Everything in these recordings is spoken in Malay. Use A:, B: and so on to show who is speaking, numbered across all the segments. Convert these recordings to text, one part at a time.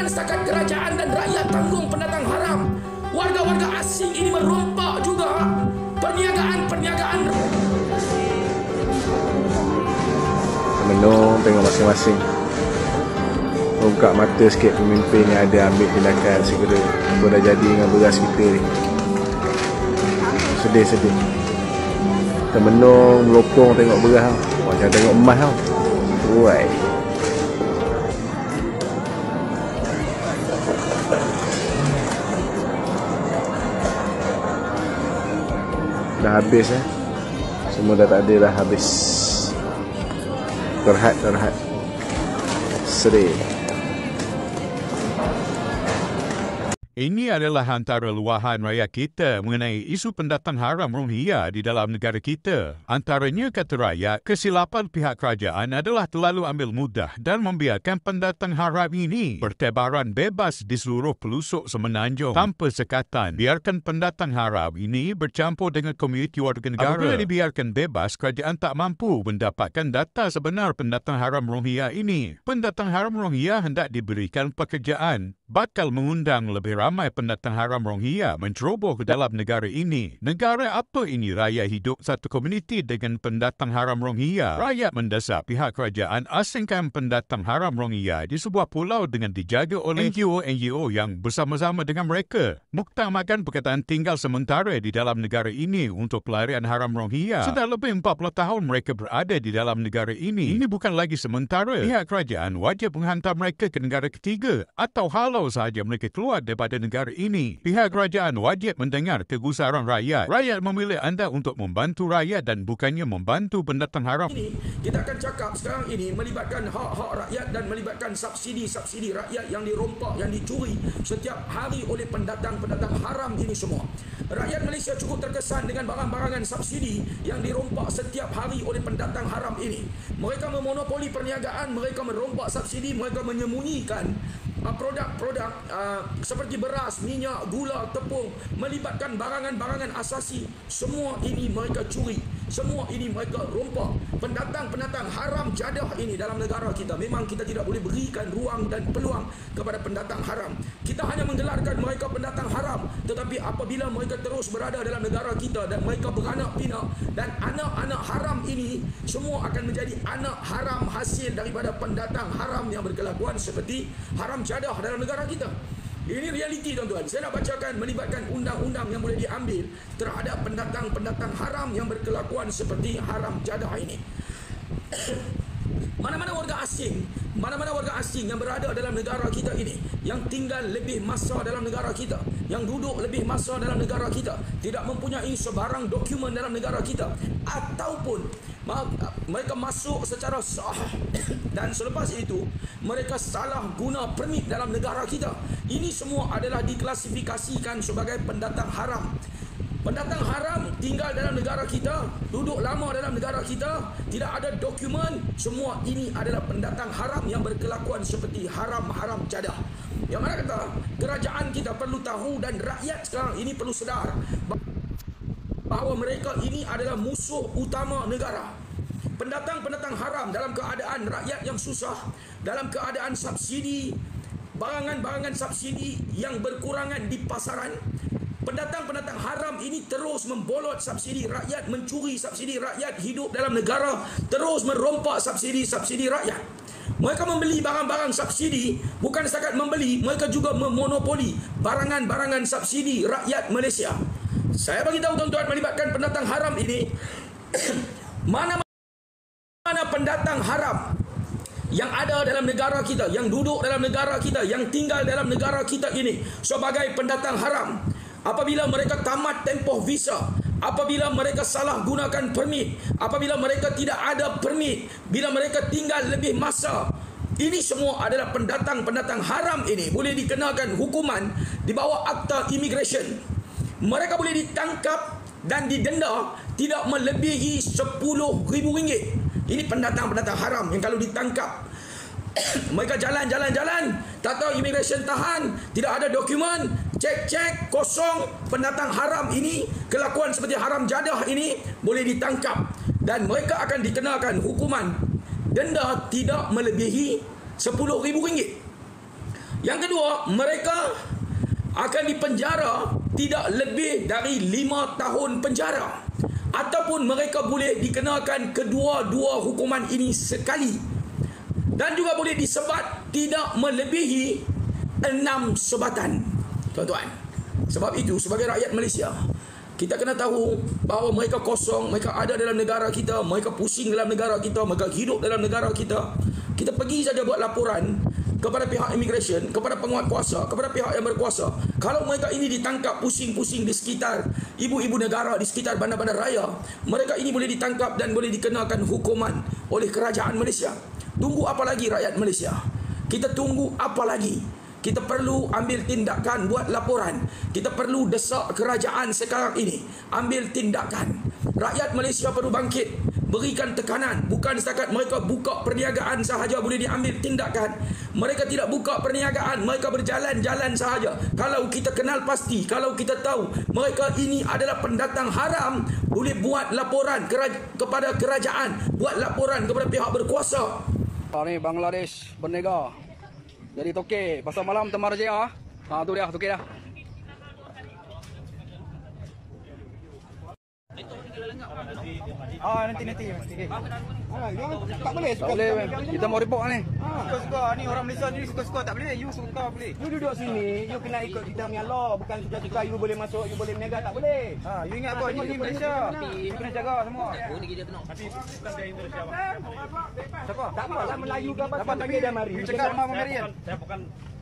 A: Bukan setakat kerajaan dan rakyat tanggung pendatang haram, warga-warga asing ini merompak juga perniagaan.
B: Menung tengok masing-masing. Buka mata sikit pemimpin yang ada ambil tindakan segera. Apa dah jadi dengan beras kita ni. Sedih-sedih. Termenung, melopong tengok beras tau. Macam tengok emas tau. Uai. Dah habis semua dah tak ada, dah habis. Terhad sedih.
C: Ini adalah antara luahan rakyat kita mengenai isu pendatang haram Rohingya di dalam negara kita. Antaranya, kata rakyat, kesilapan pihak kerajaan adalah terlalu ambil mudah dan membiarkan pendatang haram ini bertebaran bebas di seluruh pelosok semenanjung tanpa sekatan. Biarkan pendatang haram ini bercampur dengan komuniti warga negara. Apabila dibiarkan bebas, kerajaan tak mampu mendapatkan data sebenar pendatang haram Rohingya ini. Pendatang haram Rohingya hendak diberikan pekerjaan, bakal mengundang lebih ramai pendatang haram Rohingya menceroboh ke dalam negara ini. Negara apa ini raya hidup satu komuniti dengan pendatang haram Rohingya? Rakyat mendesak pihak kerajaan asingkan pendatang haram Rohingya di sebuah pulau dengan dijaga oleh NGO yang bersama-sama dengan mereka muktamadkan perkataan tinggal sementara di dalam negara ini untuk pelarian haram Rohingya. Sudah lebih 40 tahun mereka berada di dalam negara ini. Ini bukan lagi sementara. Pihak kerajaan wajib menghantar mereka ke negara ketiga atau halau sahaja mereka keluar daripada negara ini. Pihak kerajaan wajib mendengar kegusaran rakyat. Rakyat memilih anda untuk membantu rakyat dan bukannya membantu pendatang haram.
A: Ini kita akan cakap sekarang ini melibatkan hak-hak rakyat dan melibatkan subsidi rakyat yang dirompak, yang dicuri setiap hari oleh pendatang haram ini semua. Rakyat Malaysia cukup terkesan dengan barang-barangan subsidi yang dirompak setiap hari oleh pendatang haram ini. Mereka memonopoli perniagaan, mereka merompak subsidi, mereka menyembunyikan produk-produk seperti beras, minyak, gula, tepung, melibatkan barangan-barangan asasi. Semua ini mereka curi, semua ini mereka rompak. Pendatang haram jadah ini dalam negara kita, memang kita tidak boleh berikan ruang dan peluang kepada pendatang haram. Kita hanya menggelarkan mereka pendatang haram, tetapi apabila mereka terus berada dalam negara kita dan mereka beranak pinak, dan anak-anak haram ini semua akan menjadi anak haram hasil daripada pendatang haram yang berkelakuan seperti haram jadah dalam negara kita. Ini realiti, tuan-tuan. Saya nak bacakan melibatkan undang-undang yang boleh diambil terhadap pendatang haram yang berkelakuan seperti haram jadah ini. Mana-mana warga asing yang berada dalam negara kita ini, yang tinggal lebih masa dalam negara kita, yang duduk lebih masa dalam negara kita, tidak mempunyai sebarang dokumen dalam negara kita, ataupun mereka masuk secara sah dan selepas itu mereka salah guna permit dalam negara kita. Ini semua adalah diklasifikasikan sebagai pendatang haram. Pendatang haram tinggal dalam negara kita, duduk lama dalam negara kita, tidak ada dokumen. Semua ini adalah pendatang haram yang berkelakuan seperti haram jadah. Yang mana kata kerajaan kita perlu tahu dan rakyat sekarang ini perlu sedar bahawa mereka ini adalah musuh utama negara. Pendatang haram dalam keadaan rakyat yang susah, dalam keadaan subsidi, barangan-barangan subsidi yang berkurangan di pasaran. Pendatang haram ini terus membolot subsidi rakyat, mencuri subsidi rakyat, hidup dalam negara, terus merompak subsidi rakyat. Mereka membeli barang-barang subsidi, bukan setakat membeli, mereka juga memonopoli barangan-barangan subsidi rakyat Malaysia. Saya bagi tahu tuan-tuan, melibatkan pendatang haram ini, mana pendatang haram yang ada dalam negara kita, yang duduk dalam negara kita, yang tinggal dalam negara kita ini sebagai pendatang haram. Apabila mereka tamat tempoh visa, apabila mereka salah gunakan permit, apabila mereka tidak ada permit, bila mereka tinggal lebih masa, ini semua adalah pendatang haram ini boleh dikenakan hukuman di bawah Akta Immigration. Mereka boleh ditangkap dan didenda tidak melebihi RM10,000. Ini pendatang haram yang kalau ditangkap, mereka jalan, tak tahu immigration tahan, tidak ada dokumen, cek kosong. Pendatang haram ini, kelakuan seperti haram jadah ini boleh ditangkap dan mereka akan dikenakan hukuman denda tidak melebihi RM10,000. Yang kedua, mereka akan dipenjara tidak lebih dari 5 tahun penjara, ataupun mereka boleh dikenakan kedua-dua hukuman ini sekali, dan juga boleh disebat tidak melebihi 6 sebatan, tuan-tuan. Sebab itu, sebagai rakyat Malaysia, kita kena tahu bahawa mereka kosong, mereka ada dalam negara kita, mereka pusing dalam negara kita, mereka hidup dalam negara kita. Kita pergi saja buat laporan kepada pihak immigration, kepada penguat kuasa, kepada pihak yang berkuasa. Kalau mereka ini ditangkap pusing-pusing di sekitar ibu-ibu negara, di sekitar bandar-bandar raya, mereka ini boleh ditangkap dan boleh dikenakan hukuman oleh kerajaan Malaysia. Tunggu apa lagi rakyat Malaysia? Kita tunggu apa lagi? Kita perlu ambil tindakan, buat laporan. Kita perlu desak kerajaan sekarang ini ambil tindakan. Rakyat Malaysia perlu bangkit, berikan tekanan. Bukan setakat mereka buka perniagaan sahaja boleh diambil tindakan. Mereka tidak buka perniagaan, mereka berjalan-jalan sahaja. Kalau kita kenal pasti, kalau kita tahu mereka ini adalah pendatang haram, boleh buat laporan kepada kerajaan, buat laporan kepada pihak berkuasa.
D: Ni Bangladesh bernegara. Jadi toke pasal malam Taman Rajaya. Tu dia, toke dah.
E: Nanti. Tak boleh.
D: Tak boleh. Kita mau report ni.
E: Suka-suka ni orang Malaysia ni suka-suka tak boleh. You suka boleh. You duduk sini, you kena ikut kita punya law. Bukan suka-suka you boleh masuk, you boleh berniaga, tak boleh. You ingat apa? Ni Malaysia. You kena jaga semua. Tapi bukan dari Indonesia. Siapa? Tak apalah Melayu ke apa. Dapat panggil dia mari. You cakap rumah Marian. Saya bukan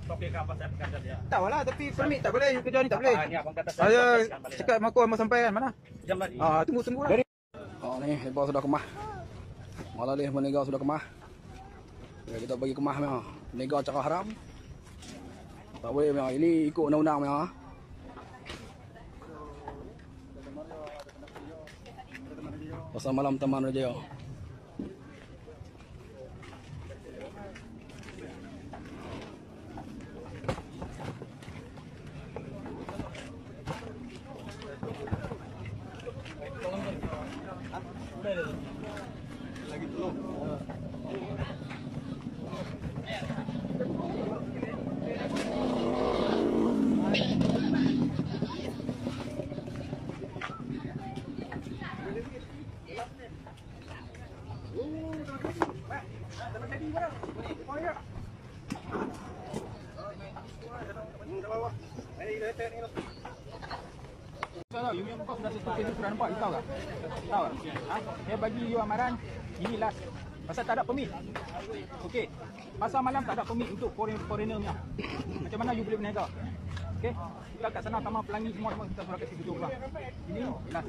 E: tokek ke apa, saya pekerja dia. Tak lah, tapi permit tak boleh. You kerja ni tak boleh. Ni abang kata saya cakap mak aku mau sampai kan mana? Jam tadi. Tunggu lah.
D: Ni lepas sudah kemah. Bangladesh bernegara sudah kemah. Kita bagi kemah memang. Negara cakap haram. Tak boleh memang. Ini ikut undang-undang memang. Pasal malam Taman Rajaya.
E: You yang kau sudah setuju tu sudah nampak, you tahu tak? Tahu tak? Saya bagi you amaran, ini last. Pasal tak ada permit. Okey. Pasal malam tak ada permit untuk foreigner punya. Macam mana you boleh berniaga? Okey. Kita kat sana Taman Pelangi semua kita sudah kasi tujuh orang. Ini last.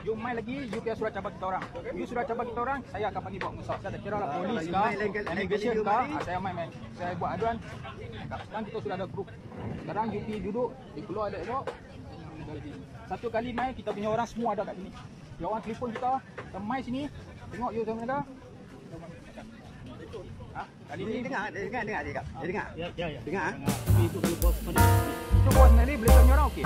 E: You main lagi, you punya surat cabar kita orang. You surat cabar kita orang, saya akan panggil buat musak. Saya tak kira lah polis ke, immigration ke, saya main. Saya buat aduan. Sekarang kita sudah ada grup. Sekarang you pergi duduk, you keluar elok-elok. Satu kali main kita punya orang semua ada kat sini. Dia orang telefon kita main sini, tengok you macam mana. Kali ni dengar dia. Dengar. Ya. Dengar. Itu bos Mali boleh tanya orang okey.